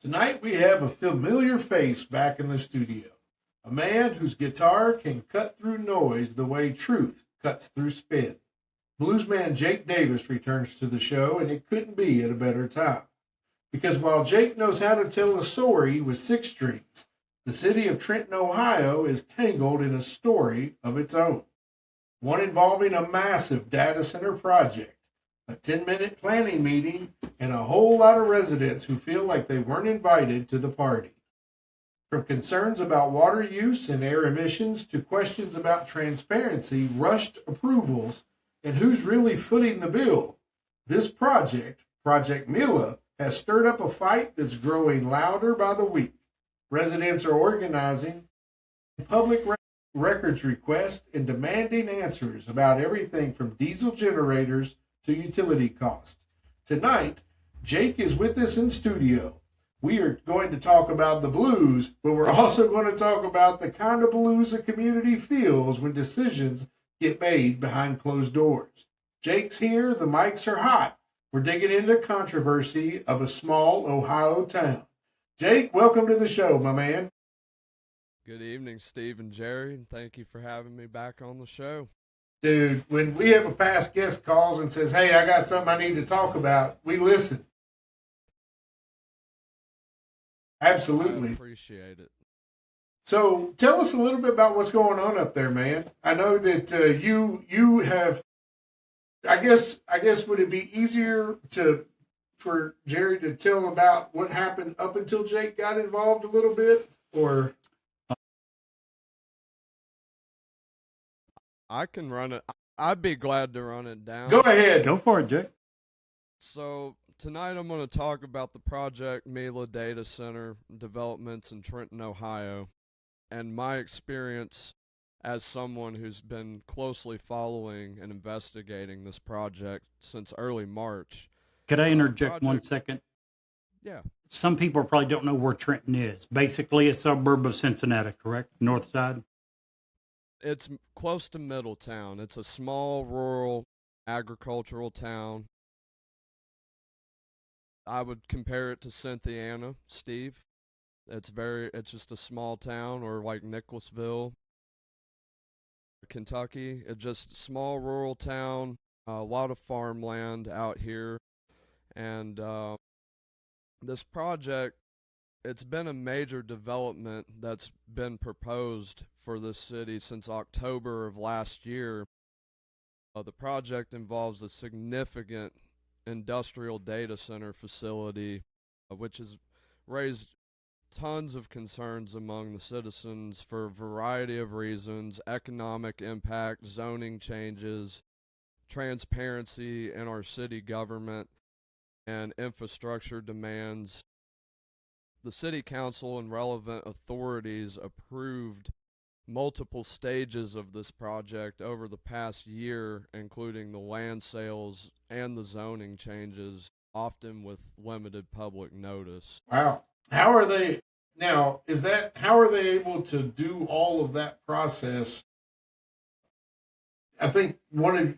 Tonight we have a familiar face back in the studio. A man whose guitar can cut through noise the way truth cuts through spin. Bluesman Jake Davis returns to the show, and it couldn't be at a better time. Because while Jake knows how to tell a story with six strings, the city of Trenton, Ohio is tangled in a story of its own. One involving a massive data center project, a 10-minute planning meeting, and a whole lot of residents who feel like they weren't invited to the party. From concerns about water use and air emissions to questions about transparency, rushed approvals, and who's really footing the bill, this project, Project Mila, has stirred up a fight that's growing louder by the week. Residents are organizing public records requests and demanding answers about everything from diesel generators to utility costs. Tonight, Jake is with us in studio. We are going to talk about the blues, but we're also going to talk about the kind of blues a community feels when decisions get made behind closed doors. Jake's here, the mics are hot. We're digging into controversy of a small Ohio town. Jake, welcome to the show, my man. Good evening, Steve and Jerry, and thank you for having me back on the show. Dude, when we have a past guest calls and says, hey, I got something I need to talk about, we listen. Absolutely. I appreciate it. So tell us a little bit about what's going on up there, man. I know that you have, I guess would it be easier for Jerry to tell about what happened up until Jake got involved a little bit, or? I can run it. I'd be glad to run it down. Go ahead. Go for it, Jake. So tonight I'm going to talk about the Project Mila data center developments in Trenton, Ohio, and my experience as someone who's been closely following and investigating this project since early March. Could I interject 1 second? Yeah. Some people probably don't know where Trenton is. Basically a suburb of Cincinnati, correct? North side? It's close to Middletown. It's a small, rural, agricultural town. I would compare it to Cynthiana, Steve. It's just a small town, or like Nicholasville, Kentucky. It's just a small, rural town, a lot of farmland out here. And this project, it's been a major development that's been proposed for this city since October of last year. The project involves a significant industrial data center facility, which has raised tons of concerns among the citizens for a variety of reasons: economic impact, zoning changes, transparency in our city government, and infrastructure demands. The city council and relevant authorities approved multiple stages of this project over the past year, including the land sales and the zoning changes, often with limited public notice. Wow. How are they able to do all of that process? I think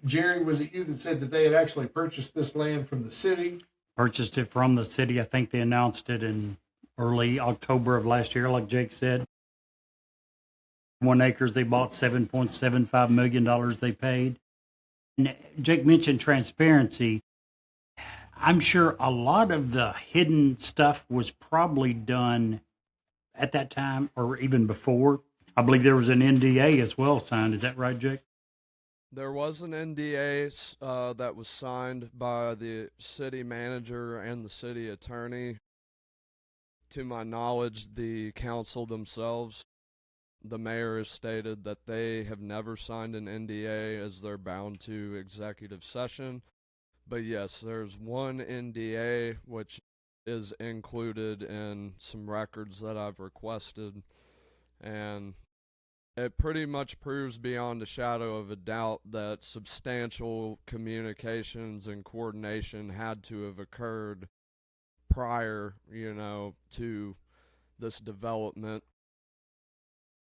Jerry, was it you that said that they had actually purchased this land from the city? Purchased it from the city. I think they announced it in early October of last year, like Jake said. 1 acre, they bought $7.75 million they paid. And Jake mentioned transparency. I'm sure a lot of the hidden stuff was probably done at that time or even before. I believe there was an NDA as well signed. Is that right, Jake? There was an NDA that was signed by the city manager and the city attorney. To my knowledge, the council themselves, the mayor, has stated that they have never signed an NDA as they're bound to executive session. But yes, there's one NDA which is included in some records that I've requested, and it pretty much proves beyond a shadow of a doubt that substantial communications and coordination had to have occurred prior, to this development.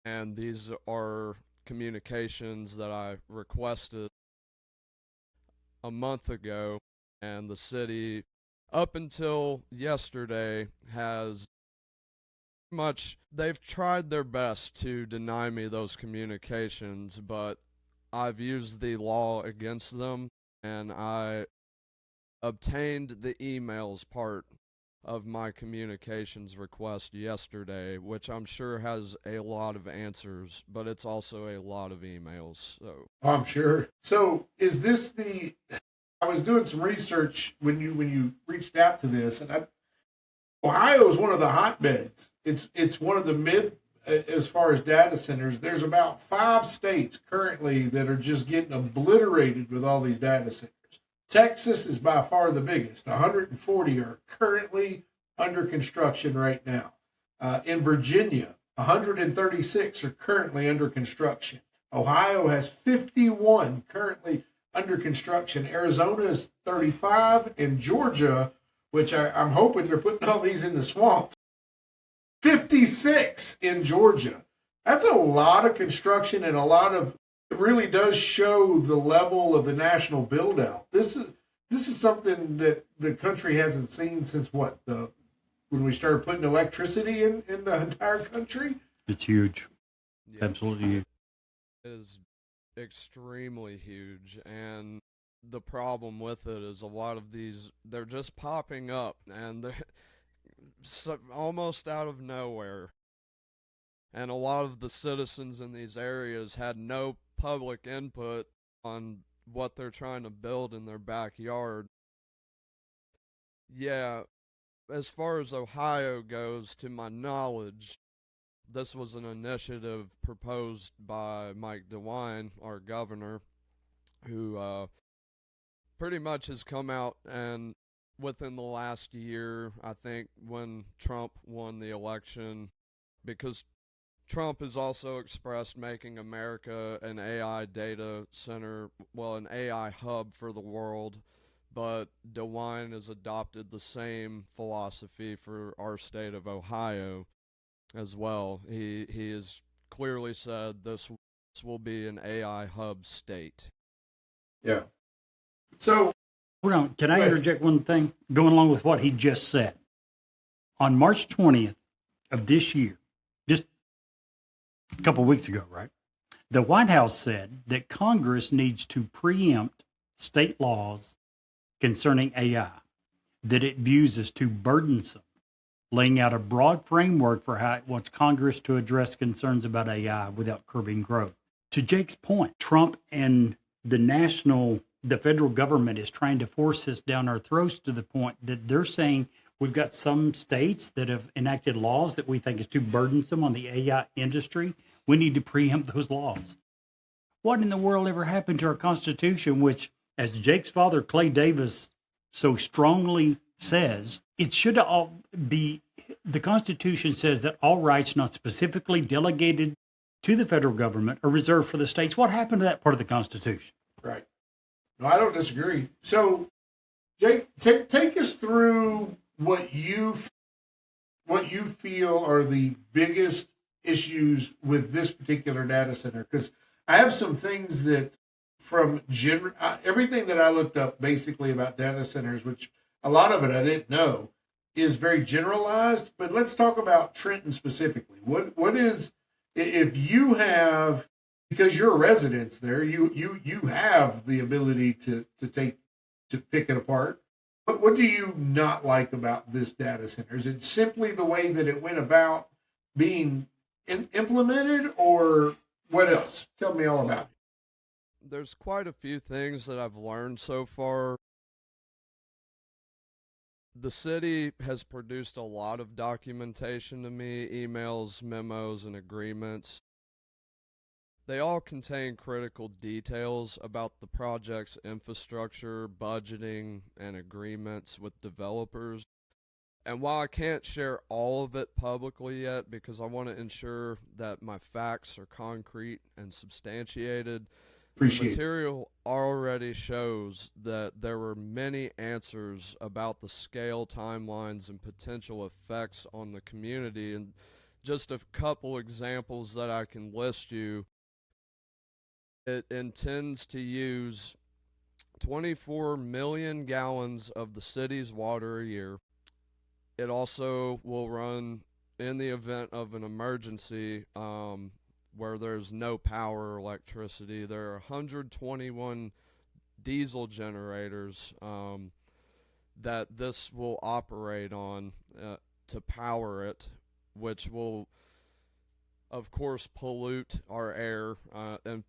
And these are communications that I requested a month ago, and the city up until yesterday, has they've tried their best to deny me those communications, but I've used the law against them, and I obtained the emails part of my communications request yesterday, which I'm sure has a lot of answers, but it's also a lot of emails. So I'm sure. So is this the? I was doing some research when you reached out to this, and Ohio is one of the hotbeds. It's one of the mid as far as data centers. There's about 5 states currently that are just getting obliterated with all these data centers. Texas is by far the biggest. 140 are currently under construction right now. In Virginia, 136 are currently under construction. Ohio has 51 currently under construction. Arizona is 35, and Georgia, which I'm hoping they're putting all these in the swamp, 56 in Georgia. That's a lot of construction and a lot of. It really does show the level of the national build out. This is something that the country hasn't seen since when we started putting electricity in the entire country. It's huge. yeah, Absolutely huge. it is extremely huge, and the problem with it is a lot of these, they're just popping up, and they're almost out of nowhere. And a lot of the citizens in these areas had no public input on what they're trying to build in their backyard. Yeah, as far as Ohio goes, to my knowledge, this was an initiative proposed by Mike DeWine, our governor, who pretty much has come out and within the last year, I think, when Trump won the election, because Trump has also expressed making America an AI data center, well, an AI hub for the world, but DeWine has adopted the same philosophy for our state of Ohio as well. He has clearly said this will be an AI hub state. Yeah. So, Hold on. Can I interject one thing? Going along with what he just said. On March 20th of this year, just a couple of weeks ago, right? The White House said that Congress needs to preempt state laws concerning AI that it views as too burdensome, laying out a broad framework for how it wants Congress to address concerns about AI without curbing growth. To Jake's point, Trump and the federal government is trying to force this down our throats to the point that they're saying we've got some states that have enacted laws that we think is too burdensome on the AI industry. We need to preempt those laws. What in the world ever happened to our Constitution, which, as Jake's father, Clay Davis, so strongly says, it should all be, the Constitution says that all rights not specifically delegated to the federal government are reserved for the states. What happened to that part of the Constitution? right. No, I don't disagree. So, Jake, take us through what you feel are the biggest issues with this particular data center, because I have some things that from everything that I looked up basically about data centers, which a lot of it I didn't know, is very generalized. But let's talk about Trenton specifically. What is, if you have, because you're a resident there, you have the ability to pick it apart. But what do you not like about this data center? Is it simply the way that it went about being implemented, or what else? Tell me all about it. There's quite a few things that I've learned so far. The city has produced a lot of documentation to me, emails, memos, and agreements. They all contain critical details about the project's infrastructure, budgeting, and agreements with developers. And while I can't share all of it publicly yet because I want to ensure that my facts are concrete and substantiated, the material already shows that there were many answers about the scale, timelines, and potential effects on the community. And just a couple examples that I can list you. It intends to use 24 million gallons of the city's water a year. It also will run in the event of an emergency where there's no power or electricity. There are 121 diesel generators that this will operate on to power it, which will, of course, pollute our air and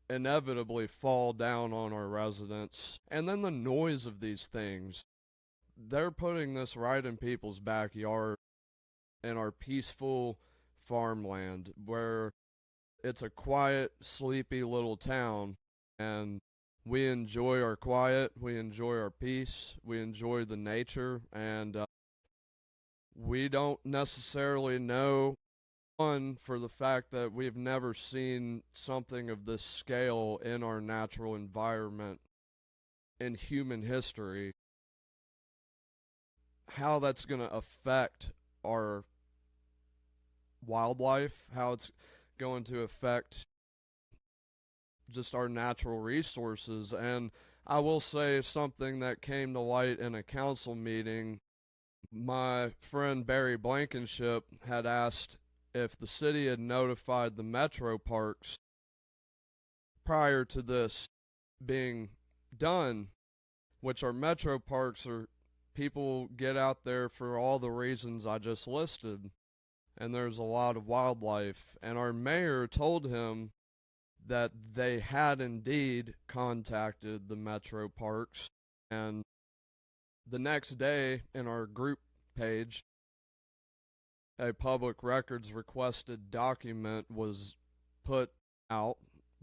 inevitably fall down on our residents. And then the noise of these things. They're putting this right in people's backyard in our peaceful farmland where it's a quiet, sleepy little town, and we enjoy our quiet, we enjoy our peace, we enjoy the nature, and we don't necessarily know, one, for the fact that we've never seen something of this scale in our natural environment in human history, how that's going to affect our wildlife, how it's going to affect just our natural resources. And I will say something that came to light in a council meeting. My friend Barry Blankenship had asked if the city had notified the metro parks prior to this being done, which our metro parks are, people get out there for all the reasons I just listed, and there's a lot of wildlife. And our mayor told him that they had indeed contacted the metro parks, and the next day in our group page, a public records requested document was put out,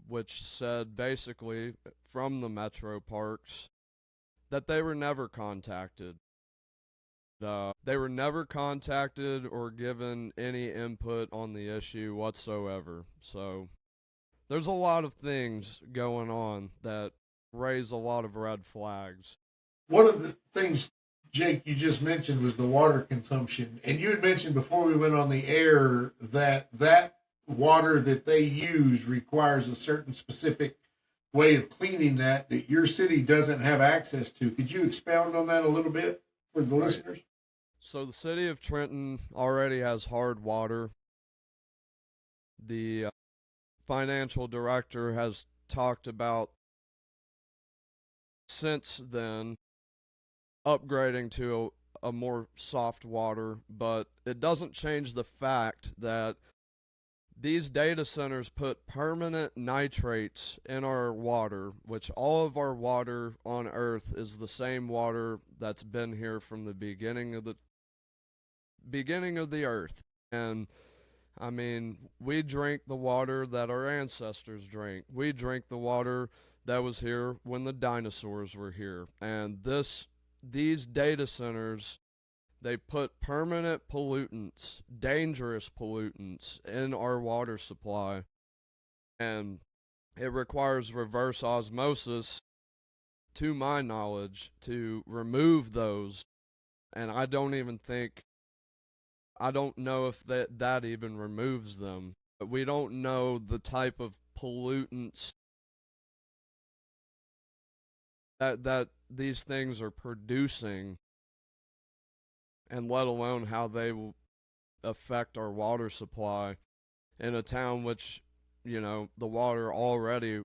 which said basically from the metro parks that they were never contacted. They were never contacted or given any input on the issue whatsoever. So there's a lot of things going on that raise a lot of red flags. One of the things, Jake, you just mentioned was the water consumption. And you had mentioned before we went on the air that that water that they use requires a certain specific way of cleaning that your city doesn't have access to. Could you expound on that a little bit for the listeners? So the city of Trenton already has hard water. The financial director has talked about since then upgrading to a more soft water, but it doesn't change the fact that these data centers put permanent nitrates in our water, which all of our water on Earth is the same water that's been here from the beginning of the Earth. And I mean, we drink the water that our ancestors drank. We drink the water that was here when the dinosaurs were here. And these data centers, they put permanent pollutants, dangerous pollutants, in our water supply. And it requires reverse osmosis, to my knowledge, to remove those. And I don't know if that even removes them. We don't know the type of pollutants that these things are producing, and let alone how they will affect our water supply in a town which, you know, the water already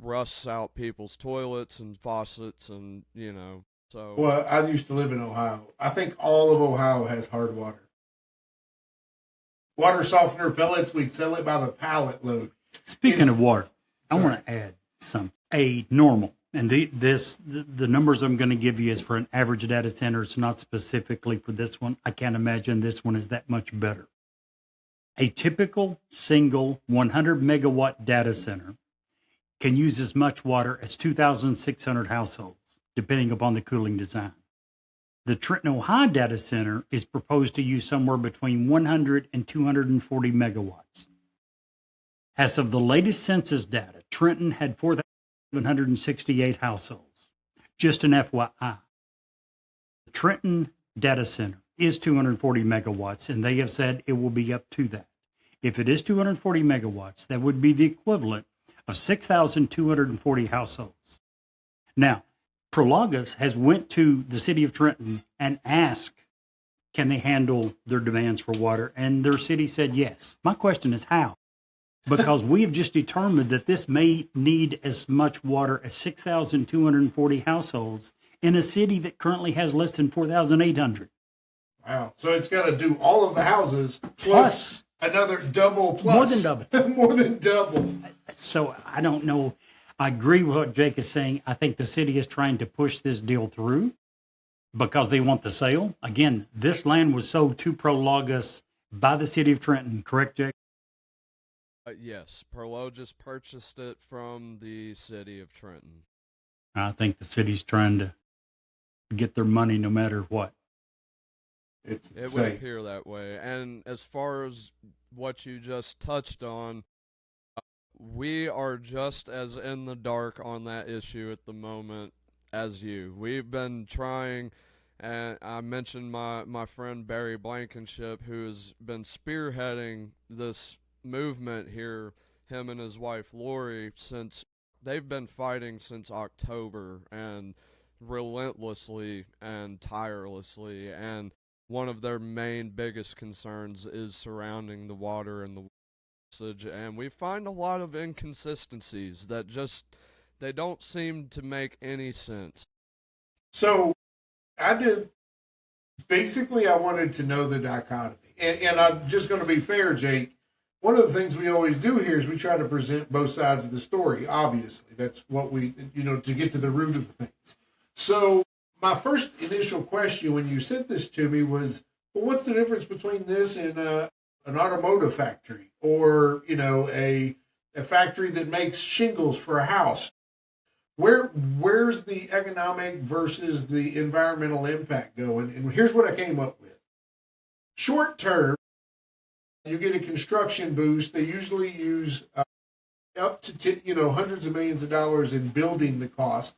rusts out people's toilets and faucets, and, you know, so. Well, I used to live in Ohio. I think all of Ohio has hard water. Water softener pellets, we'd sell it by the pallet load. Speaking of water, I want to add some. A normal, and the numbers I'm going to give you is for an average data center. It's not specifically for this one. I can't imagine this one is that much better. A typical single 100 megawatt data center can use as much water as 2,600 households, depending upon the cooling design. The Trenton, Ohio data center is proposed to use somewhere between 100 and 240 megawatts. As of the latest census data, Trenton had 4,768 households. Just an FYI. The Trenton data center is 240 megawatts, and they have said it will be up to that. If it is 240 megawatts, that would be the equivalent of 6,240 households. Now, Prologis has went to the city of Trenton and asked, can they handle their demands for water? And their city said yes. My question is how? Because we have just determined that this may need as much water as 6,240 households in a city that currently has less than 4,800. Wow. So it's got to do all of the houses plus another double plus. More than double. More than double. So I don't know. I agree with what Jake is saying. I think the city is trying to push this deal through because they want the sale. Again, this land was sold to Prologis by the city of Trenton, correct, Jake? Yes, Prologis purchased it from the city of Trenton. I think the city's trying to get their money no matter what. It would appear that way. And as far as what you just touched on, we are just as in the dark on that issue at the moment as you. We've been trying, and I mentioned my friend Barry Blankenship, who has been spearheading this movement here, him and his wife Lori, since they've been fighting since October, and relentlessly and tirelessly, and one of their biggest concerns is surrounding the water and the usage, and we find a lot of inconsistencies that they don't seem to make any sense. So I wanted to know the dichotomy, and I'm just going to be fair, Jake. One of the things we always do here is we try to present both sides of the story. Obviously, that's what we, to get to the root of the things. So my first initial question when you sent this to me was, well, what's the difference between this and an automotive factory or, a factory that makes shingles for a house? Where's the economic versus the environmental impact going? And here's what I came up with. Short term, you get a construction boost. They usually use up to hundreds of millions of dollars in building the cost.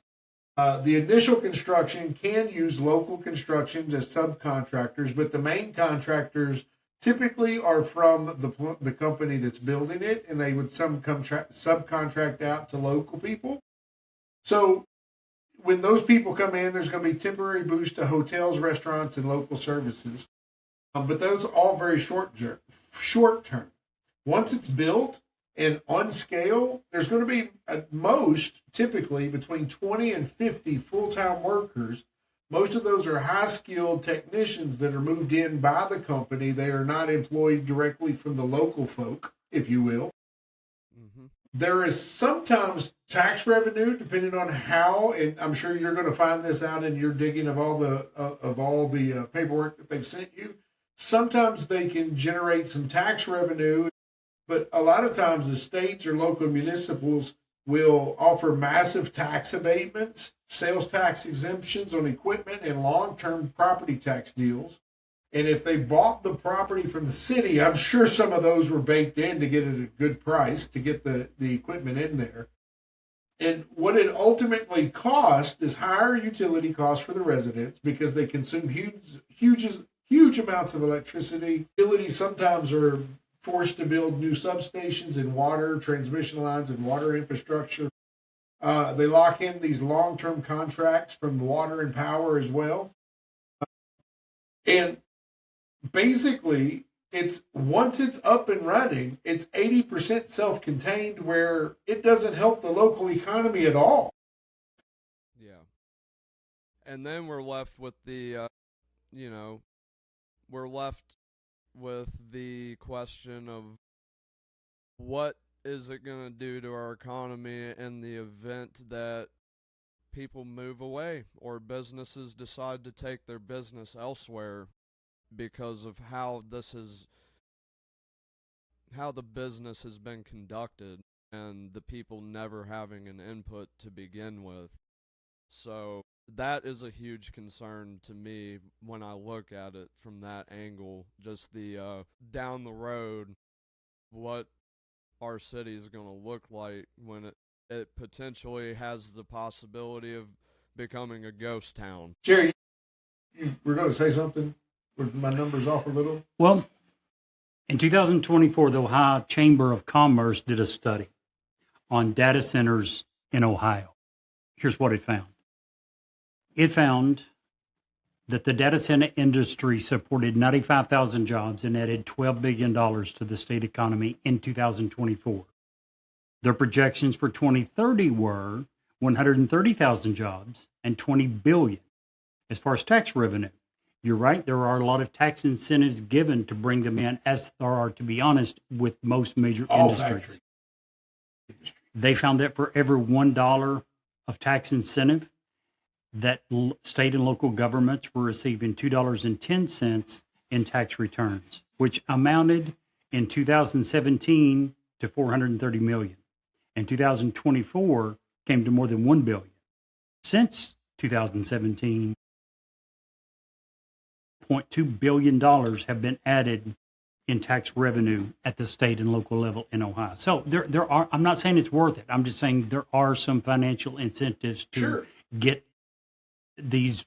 The initial construction can use local constructions as subcontractors, but the main contractors typically are from the company that's building it, and they would subcontract out to local people. So when those people come in, there's going to be temporary boost to hotels, restaurants, and local services. But those are all very short term. Once it's built and on scale, there's going to be at most typically between 20 and 50 full-time workers. Most of those are high-skilled technicians that are moved in by the company. They are not employed directly from the local folk, if you will. Mm-hmm. There is sometimes tax revenue, depending on how, and I'm sure you're going to find this out in your digging of all the paperwork that they've sent you. Sometimes they can generate some tax revenue, but a lot of times the states or local municipals will offer massive tax abatements, sales tax exemptions on equipment, and long-term property tax deals. And if they bought the property from the city, I'm sure some of those were baked in to get it at a good price to get the equipment in there. And what it ultimately costs is higher utility costs for the residents because they consume huge amounts of electricity. Utilities sometimes are forced to build new substations and water transmission lines and water infrastructure. They lock in these long-term contracts from water and power as well. And basically, once it's up and running, it's 80% self-contained, where it doesn't help the local economy at all. Yeah. And then we're left with we're left with the question of what is it going to do to our economy in the event that people move away or businesses decide to take their business elsewhere because of how the business has been conducted and the people never having an input to begin with. So that is a huge concern to me when I look at it from that angle. Just the down the road, what our city is going to look like when it potentially has the possibility of becoming a ghost town. Jerry, you were going to say something? Were my numbers off a little? Well, in 2024, the Ohio Chamber of Commerce did a study on data centers in Ohio. Here's what it found. It found that the data center industry supported 95,000 jobs and added $12 billion to the state economy in 2024. Their projections for 2030 were 130,000 jobs and $20 billion. As far as tax revenue, you're right, there are a lot of tax incentives given to bring them in, as there are, to be honest, with most major All industries. factory. They found that for every $1 of tax incentive, that state and local governments were receiving $2.10 in tax returns, which amounted in 2017 to $430 million. In 2024, came to more than $1 billion. Since 2017, $0.2 billion have been added in tax revenue at the state and local level in Ohio. So there are, I'm not saying it's worth it. I'm just saying there are some financial incentives to Sure. get these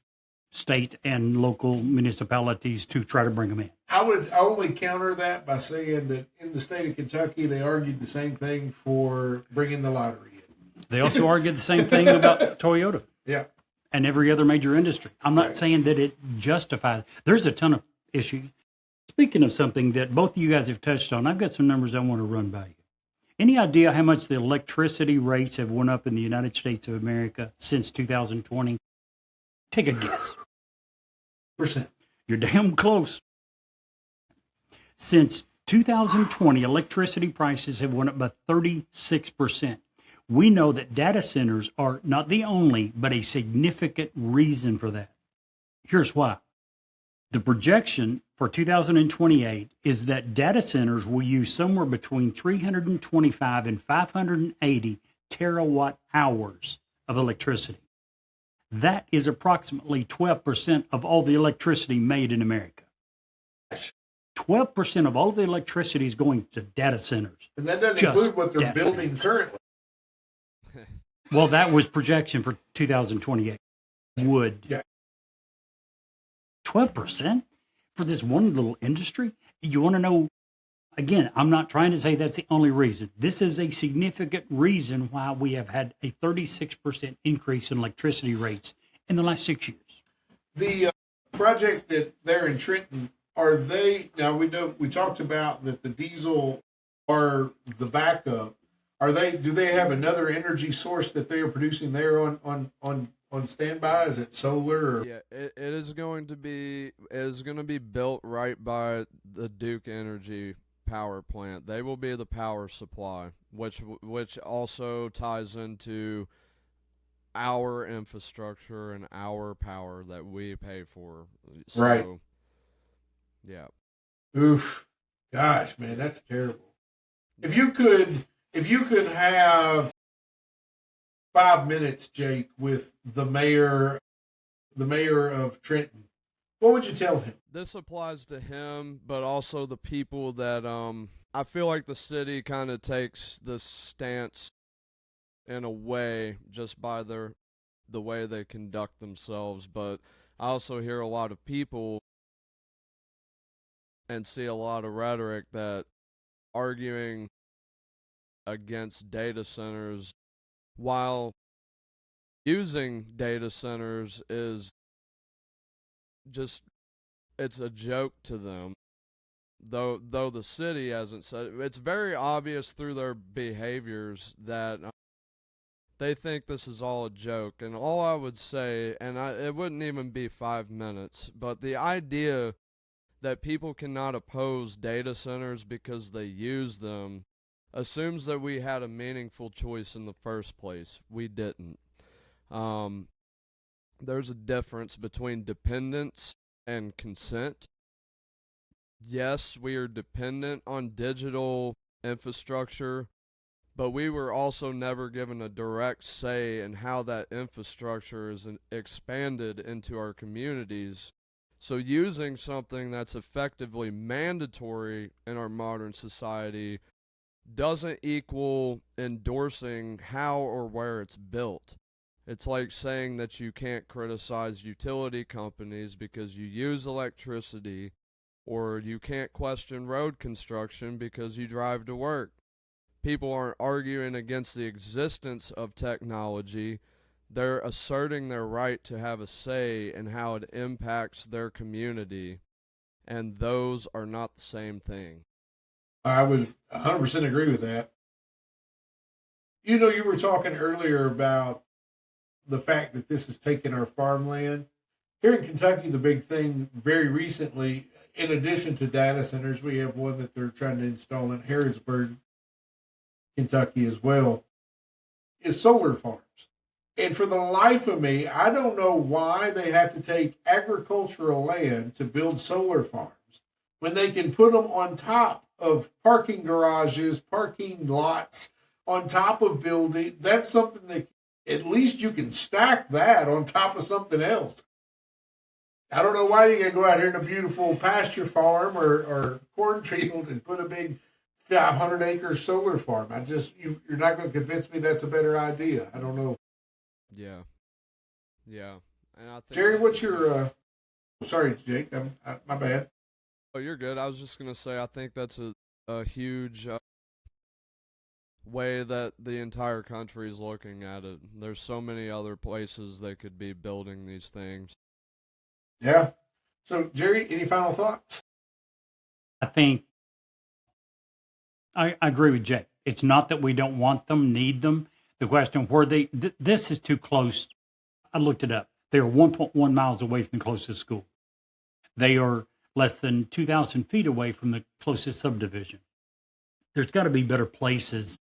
state and local municipalities to try to bring them in. I would only counter that by saying that in the state of Kentucky, they argued the same thing for bringing the lottery in. They also argued the same thing about Toyota Yeah. and every other major industry. I'm not Right. saying that it justifies. There's a ton of issues. Speaking of something that both of you guys have touched on, I've got some numbers I want to run by you. Any idea how much the electricity rates have went up in the United States of America since 2020? Take a guess. Percent. You're damn close. Since 2020, electricity prices have went up by 36%. We know that data centers are not the only, but a significant reason for that. Here's why. The projection for 2028 is that data centers will use somewhere between 325 and 580 terawatt hours of electricity. That is approximately 12% of all the electricity made in America. 12% of all the electricity is going to data centers. And that doesn't Just include what they're data building centers. currently. Well, that was projection for 2028. Would. Yeah. 12% for this one little industry? You want to know? Again, I'm not trying to say that's the only reason. This is a significant reason why we have had a 36% increase in electricity rates in the last 6 years. The project that they're in Trenton, are they, now we know, we talked about that the diesel are the backup. Do they have another energy source that they are producing there on standby? Is it solar? Or? Yeah, it is going to be built right by the Duke Energy power plant. They will be the power supply, which also ties into our infrastructure and our power that we pay for. So, Right. Yeah. Oof. Gosh, man, that's terrible. If you could have 5 minutes, Jake, with the mayor of Trenton, what would you tell him? This applies to him, but also the people that I feel like the city kind of takes this stance in a way just by the way they conduct themselves, but I also hear a lot of people and see a lot of rhetoric that arguing against data centers while using data centers is just, it's a joke to them. Though the city hasn't said it, it's very obvious through their behaviors that they think this is all a joke. And all I would say, and it wouldn't even be 5 minutes, but the idea that people cannot oppose data centers because they use them assumes that we had a meaningful choice in the first place. We didn't. There's a difference between dependence and consent. Yes, we are dependent on digital infrastructure, but we were also never given a direct say in how that infrastructure is expanded into our communities. So using something that's effectively mandatory in our modern society doesn't equal endorsing how or where it's built. It's like saying that you can't criticize utility companies because you use electricity, or you can't question road construction because you drive to work. People aren't arguing against the existence of technology. they're asserting their right to have a say in how it impacts their community, and those are not the same thing. I would 100% agree with that. You know, you were talking earlier about the fact that this has taken our farmland. Here in Kentucky, the big thing very recently, in addition to data centers, we have one that they're trying to install in Harrisburg, Kentucky as well, is solar farms. And for the life of me, I don't know why they have to take agricultural land to build solar farms when they can put them on top of parking garages, parking lots, on top of building. That's something that at least you can stack that on top of something else. I don't know why you can go out here in a beautiful pasture farm or cornfield and put a big 500-acre solar farm. You're not going to convince me that's a better idea. I don't know. Yeah. And I think Jerry, what's your? Sorry, Jake. My bad. Oh, you're good. I was just gonna say I think that's a huge way that the entire country is looking at it. There's so many other places they could be building these things. Yeah. So, Jerry, any final thoughts? I think I agree with Jay. It's not that we don't want them, need them. The question where this is too close. I looked it up. They are 1.1 miles away from the closest school. They are less than 2,000 feet away from the closest subdivision. There's got to be better places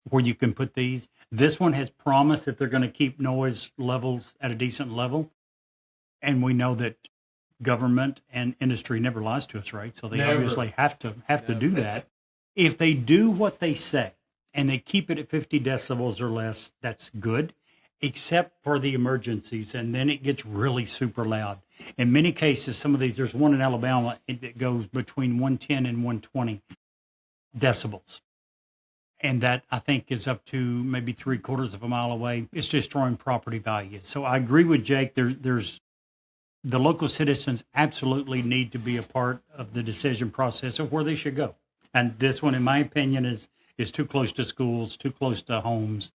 where you can put these. This one has promised that they're going to keep noise levels at a decent level. And we know that government and industry never lies to us, right? So they obviously have to do that. If they do what they say and they keep it at 50 decibels or less, that's good, except for the emergencies. And then it gets really super loud. In many cases, some of these, there's one in Alabama that goes between 110 and 120 decibels. And that, I think, is up to maybe 3/4 of a mile away. It's destroying property value. So I agree with Jake. There's the local citizens absolutely need to be a part of the decision process of where they should go. And this one, in my opinion, is too close to schools, too close to homes.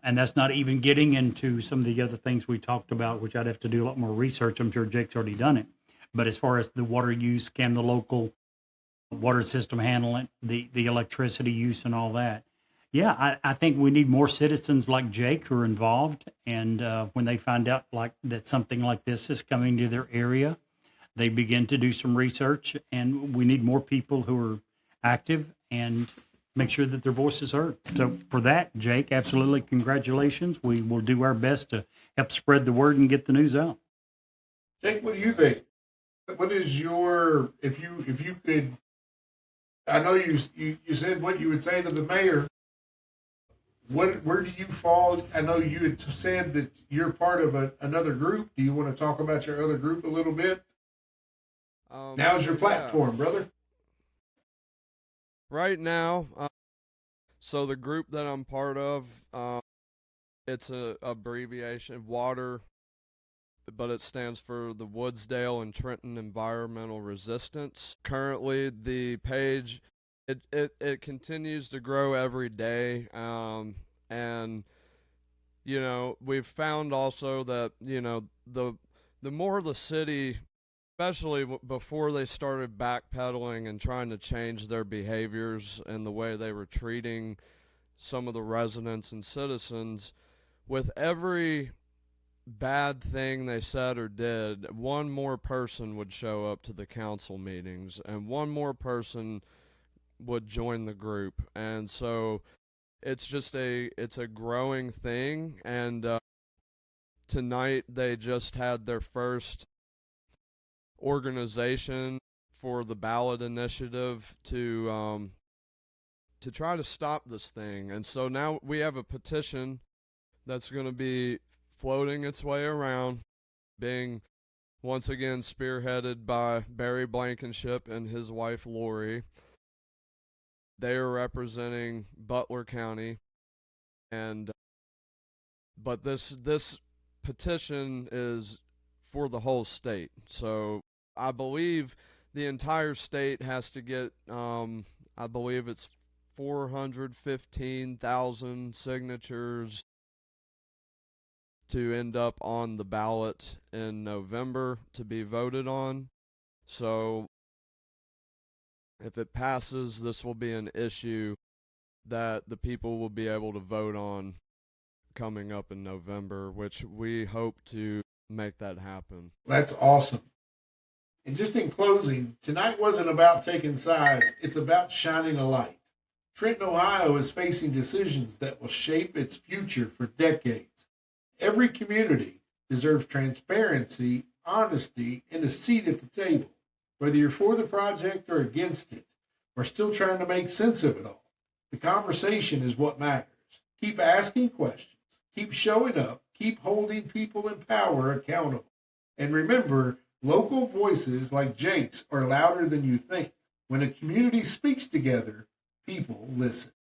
And that's not even getting into some of the other things we talked about, which I'd have to do a lot more research. I'm sure Jake's already done it. But as far as the water use, can the local water system handle it, the electricity use and all that? Yeah, I think we need more citizens like Jake who are involved. And when they find out like that something like this is coming to their area, they begin to do some research. And we need more people who are active and make sure that their voice is heard. So for that, Jake, absolutely congratulations. We will do our best to help spread the word and get the news out. Jake, what do you think? What is your, if you could, I know you said what you would say to the mayor. Where do you fall? I know you had said that you're part of another group. Do you want to talk about your other group a little bit? Now's your platform, brother. Right now, so the group that I'm part of, it's a abbreviation, WATER, but it stands for the Woodsdale and Trenton Environmental Resistance. Currently, the page, it continues to grow every day, and you know, we've found also that, you know, the more the city, especially before they started backpedaling and trying to change their behaviors and the way they were treating some of the residents and citizens, with every bad thing they said or did, one more person would show up to the council meetings and one more person would join the group. And so it's just it's a growing thing. And tonight they just had their first organization for the ballot initiative to try to stop this thing. And so now we have a petition that's going to be floating its way around, being once again spearheaded by Barry Blankenship and his wife Lori. They are representing Butler County, and but this petition is for the whole state. So I believe the entire state has to get, I believe it's 415,000 signatures to end up on the ballot in November to be voted on. So if it passes, this will be an issue that the people will be able to vote on coming up in November, which we hope to make that happen. That's awesome. And just in closing, tonight wasn't about taking sides, it's about shining a light. Trenton, Ohio is facing decisions that will shape its future for decades. Every community deserves transparency, honesty, and a seat at the table. Whether you're for the project or against it, or still trying to make sense of it all, the conversation is what matters. Keep asking questions, keep showing up, keep holding people in power accountable. And remember, local voices like Jake's are louder than you think. When a community speaks together, people listen.